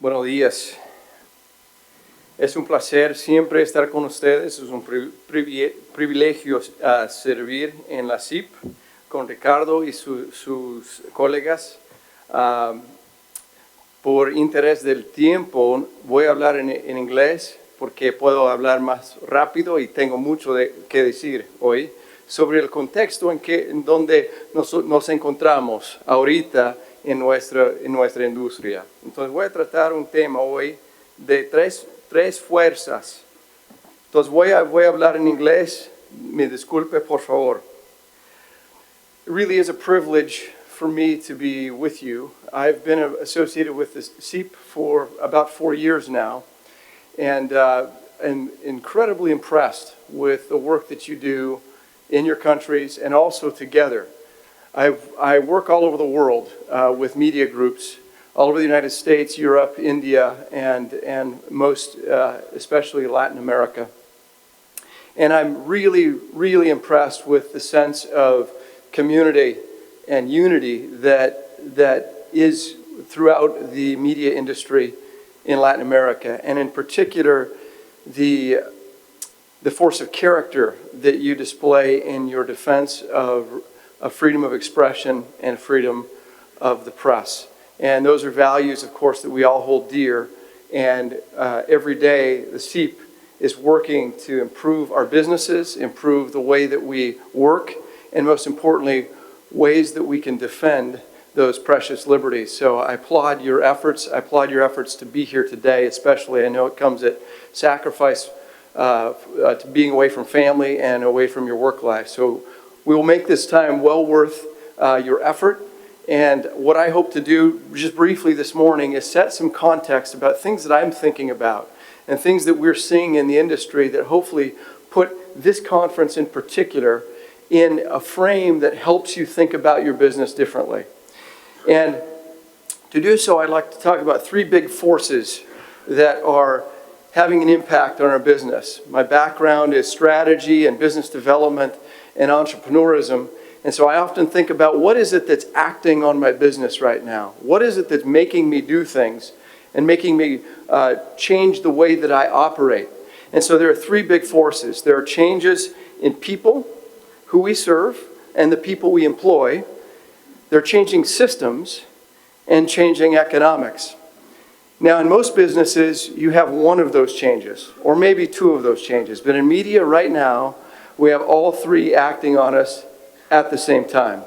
Buenos días. Es un placer siempre estar con ustedes. Es un privilegio servir en la CIP con Ricardo y sus colegas. Por interés del tiempo voy a hablar en inglés porque puedo hablar más rápido y tengo mucho que decir hoy sobre el contexto en donde nos encontramos ahorita en nuestra industria. Entonces voy a tratar un tema hoy de tres fuerzas. Entonces voy a hablar en inglés. Me disculpe, por favor. It really is a privilege for me to be with you. I've been associated with the CEEP for about 4 years now, and I'm incredibly impressed with the work that you do in your countries and also together. I work all over the world with media groups, all over the United States, Europe, India, and most especially Latin America. And I'm really, really impressed with the sense of community and unity that is throughout the media industry in Latin America, and in particular the force of character that you display in your defense of freedom of expression and freedom of the press. And those are values, of course, that we all hold dear. And every day, the CEEP is working to improve our businesses, improve the way that we work, and most importantly, ways that we can defend those precious liberties. So I applaud your efforts. I applaud your efforts to be here today, especially. I know it comes at sacrifice to being away from family and away from your work life. So we will make this time well worth your effort. And what I hope to do just briefly this morning is set some context about things that I'm thinking about and things that we're seeing in the industry that hopefully put this conference in particular in a frame that helps you think about your business differently. And to do so, I'd like to talk about 3 big forces that are having an impact on our business. My background is strategy and business development and entrepreneurism. And so I often think about what is it that's acting on my business right now? What is it that's making me do things and making me change the way that I operate? And so there are 3 big forces. There are changes in people, who we serve, and the people we employ. They're changing systems and changing economics. Now, in most businesses, you have one of those changes, or maybe 2 of those changes. But in media right now, we have all 3 acting on us at the same time.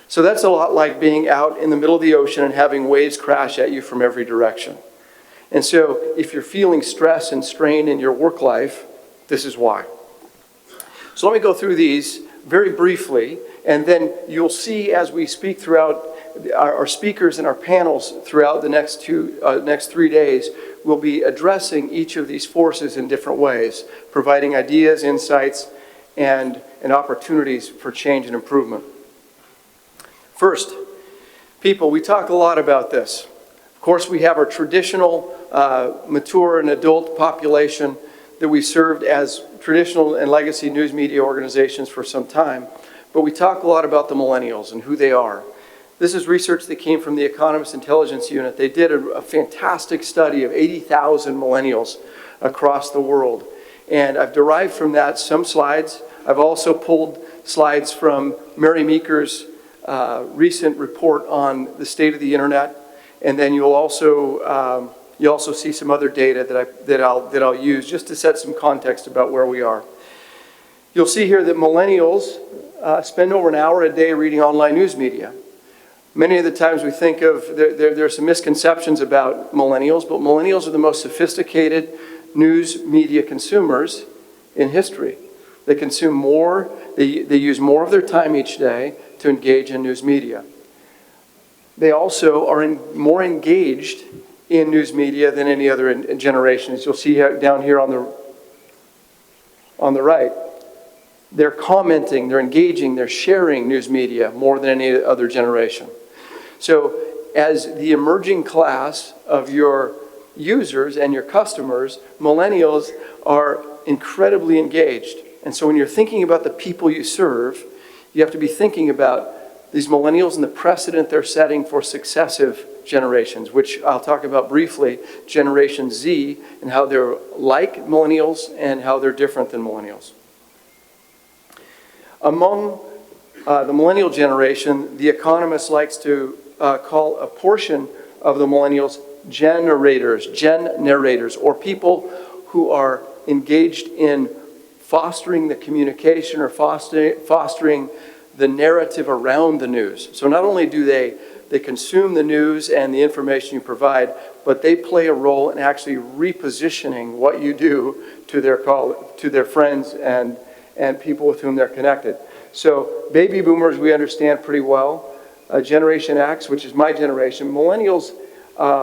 So that's a lot like being out in the middle of the ocean and having waves crash at you from every direction. And so if you're feeling stress and strain in your work life, this is why. So let me go through these very briefly, and then you'll see as we speak throughout our speakers and our panels throughout the next 3 days, we'll be addressing each of these forces in different ways, providing ideas, insights, and opportunities for change and improvement. First, people. We talk a lot about this. Of course, we have our traditional mature and adult population that we served as traditional and legacy news media organizations for some time. But we talk a lot about the millennials and who they are. This is research that came from the Economist Intelligence Unit. They did a fantastic study of 80,000 millennials across the world. And I've derived from that some slides. I've also pulled slides from Mary Meeker's recent report on the state of the internet. And then you'll also see some other data that I'll use just to set some context about where we are. You'll see here that millennials spend over an hour a day reading online news media. Many of the times we think of, there are some misconceptions about millennials, but millennials are the most sophisticated news media consumers in history. They consume more, they use more of their time each day to engage in news media. They also are more engaged in news media than any other generations. You'll see down here on the right. They're commenting, they're engaging, they're sharing news media more than any other generation. So as the emerging class of your users and your customers, millennials are incredibly engaged. And so when you're thinking about the people you serve, you have to be thinking about these millennials and the precedent they're setting for successive generations, which I'll talk about briefly, Generation Z, and how they're like millennials and how they're different than millennials. Among the millennial generation, The Economist likes to call a portion of the millennials gen narrators, or people who are engaged in fostering the communication or fostering the narrative around the news. So not only do they consume the news and the information you provide, but they play a role in actually repositioning what you do to their friends and people with whom they're connected. So baby boomers we understand pretty well. Generation X, which is my generation, millennials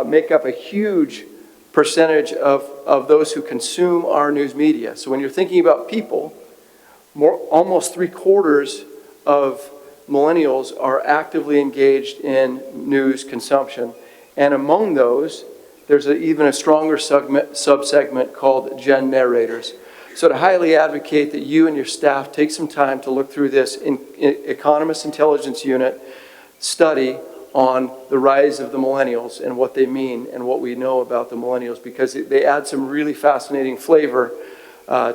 make up a huge percentage of those who consume our news media. So when you're thinking about people, almost 3/4 of millennials are actively engaged in news consumption. And among those, there's even a stronger subsegment called gen narrators. So to highly advocate that you and your staff take some time to look through this Economist Intelligence Unit study on the rise of the millennials and what they mean and what we know about the millennials, because they add some really fascinating flavor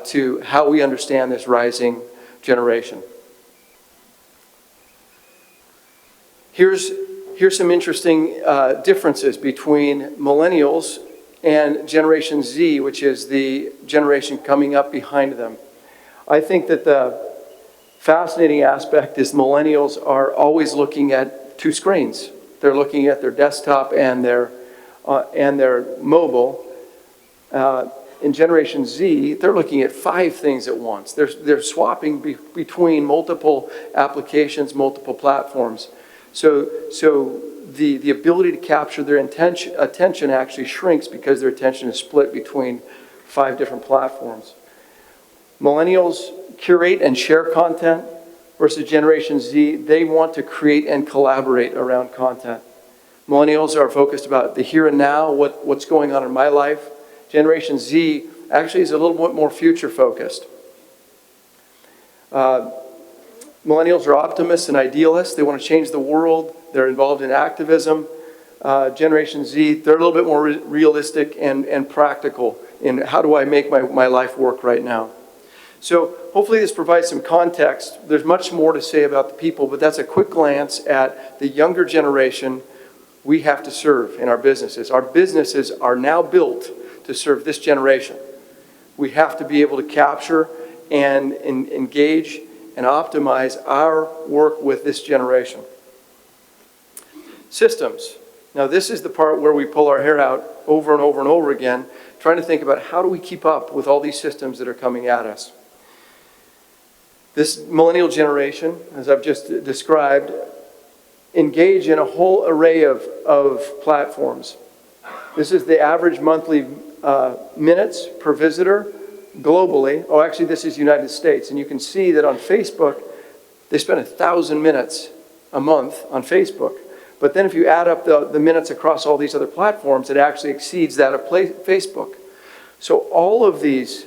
to how we understand this rising generation. Here's some interesting differences between millennials and Generation Z, which is the generation coming up behind them. I think that the fascinating aspect is millennials are always looking at two screens. They're looking at their desktop and their mobile. In Generation Z, they're looking at 5 things at once. They're swapping between multiple applications, multiple platforms. So the ability to capture their attention actually shrinks because their attention is split between 5 different platforms. Millennials curate and share content versus Generation Z, they want to create and collaborate around content. Millennials are focused about the here and now, what's going on in my life. Generation Z actually is a little bit more future focused. Millennials are optimists and idealists. They want to change the world. They're involved in activism. Generation Z, they're a little bit more realistic and practical in how do I make my life work right now. So hopefully this provides some context. There's much more to say about the people, but that's a quick glance at the younger generation we have to serve in our businesses. Our businesses are now built to serve this generation. We have to be able to capture and engage and optimize our work with this generation. Systems. Now this is the part where we pull our hair out over and over and over again, trying to think about how do we keep up with all these systems that are coming at us. This millennial generation, as I've just described, engage in a whole array of platforms. This is the average monthly minutes per visitor globally. Oh, actually, this is United States. And you can see that on Facebook, they spend 1,000 minutes a month on Facebook. But then if you add up the minutes across all these other platforms, it actually exceeds that of Facebook. So all of these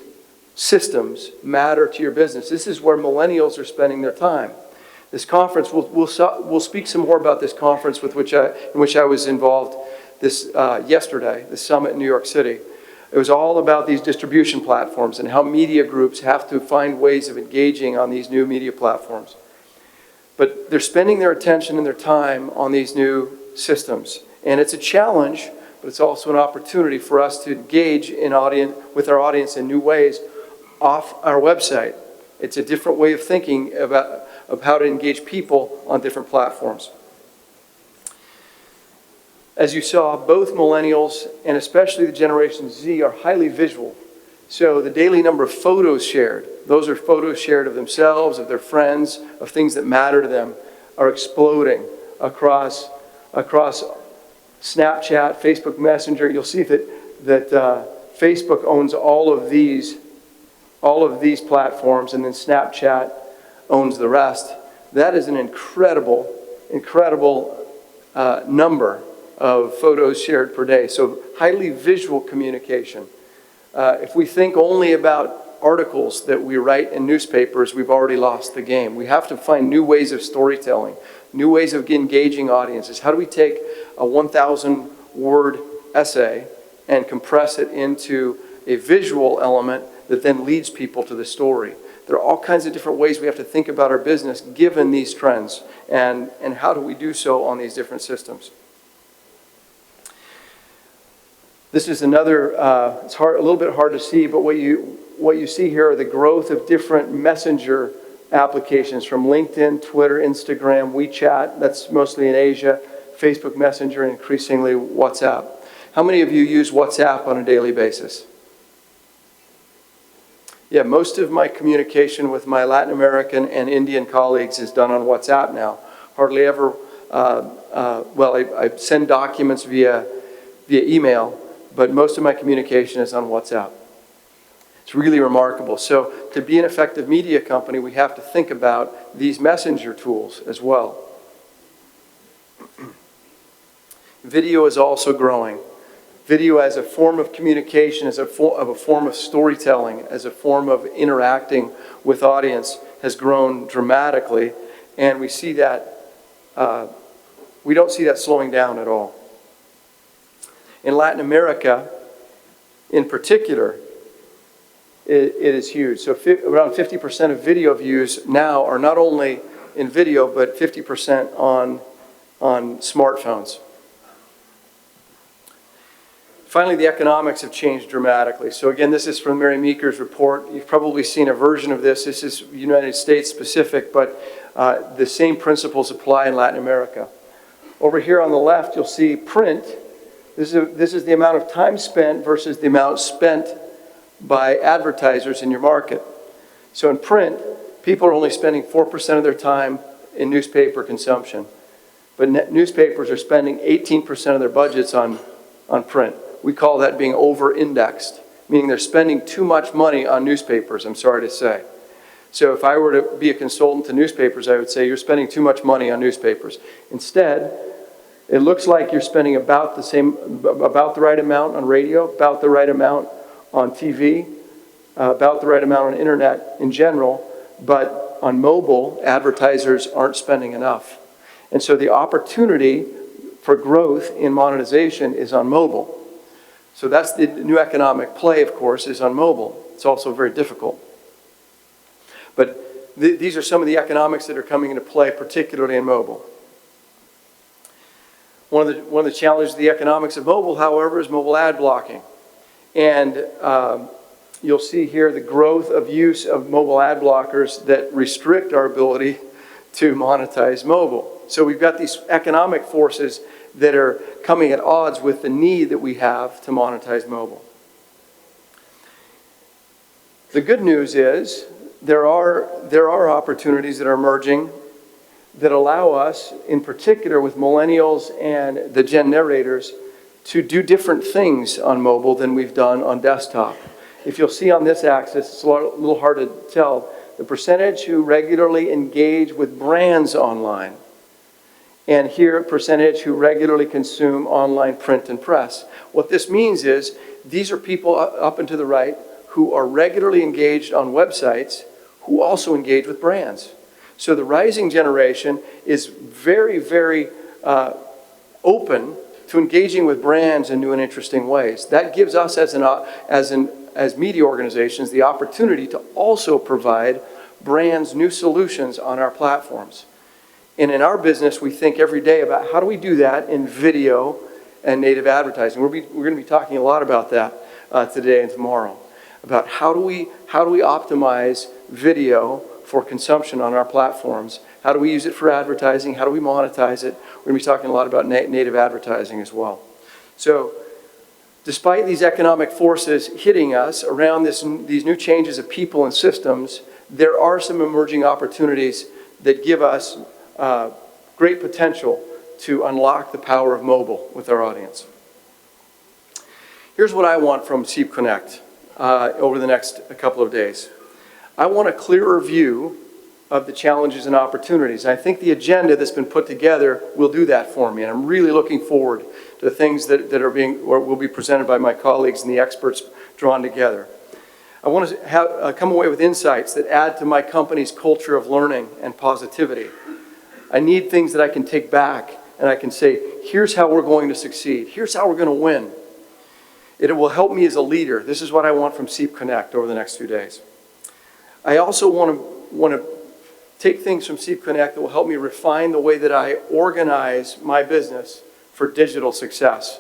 systems matter to your business. This is where millennials are spending their time. This conference, we'll speak some more about this conference in which I was involved yesterday, the summit in New York City. It was all about these distribution platforms and how media groups have to find ways of engaging on these new media platforms. But they're spending their attention and their time on these new systems. And it's a challenge, but it's also an opportunity for us to engage with our audience in new ways off our website. It's a different way of thinking of how to engage people on different platforms. As you saw, both millennials and especially the Generation Z are highly visual. So the daily number of photos shared, those are photos shared of themselves, of their friends, of things that matter to them, are exploding across Snapchat, Facebook Messenger. You'll see that Facebook owns all of these platforms, and then Snapchat owns the rest. That is an incredible number of photos shared per day. So highly visual communication. If we think only about articles that we write in newspapers, we've already lost the game. We have to find new ways of storytelling, new ways of engaging audiences. How do we take a 1,000-word essay and compress it into a visual element that then leads people to the story? There are all kinds of different ways we have to think about our business given these trends, and how do we do so on these different systems? This is another, it's a little bit hard to see, but what you see here are the growth of different messenger applications from LinkedIn, Twitter, Instagram, WeChat, that's mostly in Asia, Facebook Messenger, and increasingly WhatsApp. How many of you use WhatsApp on a daily basis? Yeah, most of my communication with my Latin American and Indian colleagues is done on WhatsApp now. Hardly ever, I send documents via email, but most of my communication is on WhatsApp. It's really remarkable. So to be an effective media company, we have to think about these messenger tools as well. Video is also growing. Video as a form of communication, as a form of storytelling, as a form of interacting with audience has grown dramatically, and we see that, we don't see that slowing down at all. In Latin America, in particular, it is huge. So around 50% of video views now are not only in video, but 50% on smartphones. Finally, the economics have changed dramatically. So again, this is from Mary Meeker's report. You've probably seen a version of this. This is United States specific, but the same principles apply in Latin America. Over here on the left, you'll see print. This is the amount of time spent versus the amount spent by advertisers in your market. So in print, people are only spending 4% of their time in newspaper consumption. But newspapers are spending 18% of their budgets on print. We call that being over-indexed, meaning they're spending too much money on newspapers, I'm sorry to say. So if I were to be a consultant to newspapers, I would say you're spending too much money on newspapers. Instead, it looks like you're spending about the right amount on radio, about the right amount on TV, about the right amount on internet in general, but on mobile, advertisers aren't spending enough. And so the opportunity for growth in monetization is on mobile. So that's the new economic play, of course, is on mobile. It's also very difficult. But these are some of the economics that are coming into play, particularly in mobile. One of the challenges of the economics of mobile, however, is mobile ad blocking. And you'll see here the growth of use of mobile ad blockers that restrict our ability to monetize mobile. So we've got these economic forces that are coming at odds with the need that we have to monetize mobile. The good news is there are opportunities that are emerging that allow us, in particular with millennials and the Gen narrators, to do different things on mobile than we've done on desktop. If you'll see on this axis, it's a little hard to tell, the percentage who regularly engage with brands online. And here, percentage who regularly consume online print and press. What this means is these are people up and to the right who are regularly engaged on websites who also engage with brands. So the rising generation is very, very open to engaging with brands in new and interesting ways. That gives us as media organizations the opportunity to also provide brands new solutions on our platforms. And in our business, we think every day about how do we do that in video and native advertising. We're going to be talking a lot about that today and tomorrow, about how do we optimize video for consumption on our platforms. How do we use it for advertising? How do we monetize it? We're going to be talking a lot about native advertising as well. So despite these economic forces hitting us around these new changes of people and systems, there are some emerging opportunities that give us great potential to unlock the power of mobile with our audience. Here's what I want from Seep Connect over the next couple of days. I want a clearer view of the challenges and opportunities. I think the agenda that's been put together will do that for me, and I'm really looking forward to the things that will be presented by my colleagues and the experts drawn together. I want to come away with insights that add to my company's culture of learning and positivity. I need things that I can take back and I can say, here's how we're going to succeed. Here's how we're going to win. It will help me as a leader. This is what I want from Seep Connect over the next few days. I also want to take things from Seep Connect that will help me refine the way that I organize my business for digital success.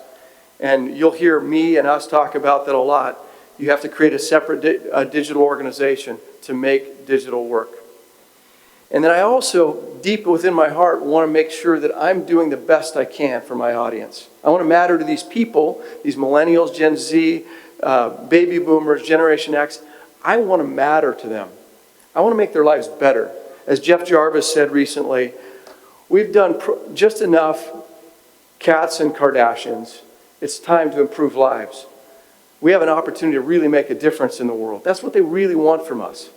And you'll hear me and us talk about that a lot. You have to create a separate digital organization to make digital work. And then I also, deep within my heart, want to make sure that I'm doing the best I can for my audience. I want to matter to these people, these millennials, Gen Z, baby boomers, Generation X. I want to matter to them. I want to make their lives better. As Jeff Jarvis said recently, we've done just enough cats and Kardashians. It's time to improve lives. We have an opportunity to really make a difference in the world. That's what they really want from us.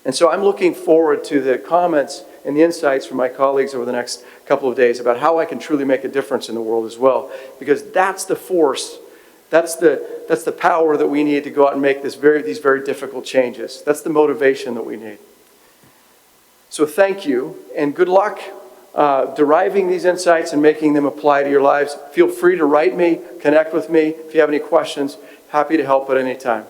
And so I'm looking forward to the comments and the insights from my colleagues over the next couple of days about how I can truly make a difference in the world as well. Because that's the force, that's the power that we need to go out and make these very difficult changes. That's the motivation that we need. So thank you, and good luck deriving these insights and making them apply to your lives. Feel free to write me, connect with me. If you have any questions, happy to help at any time.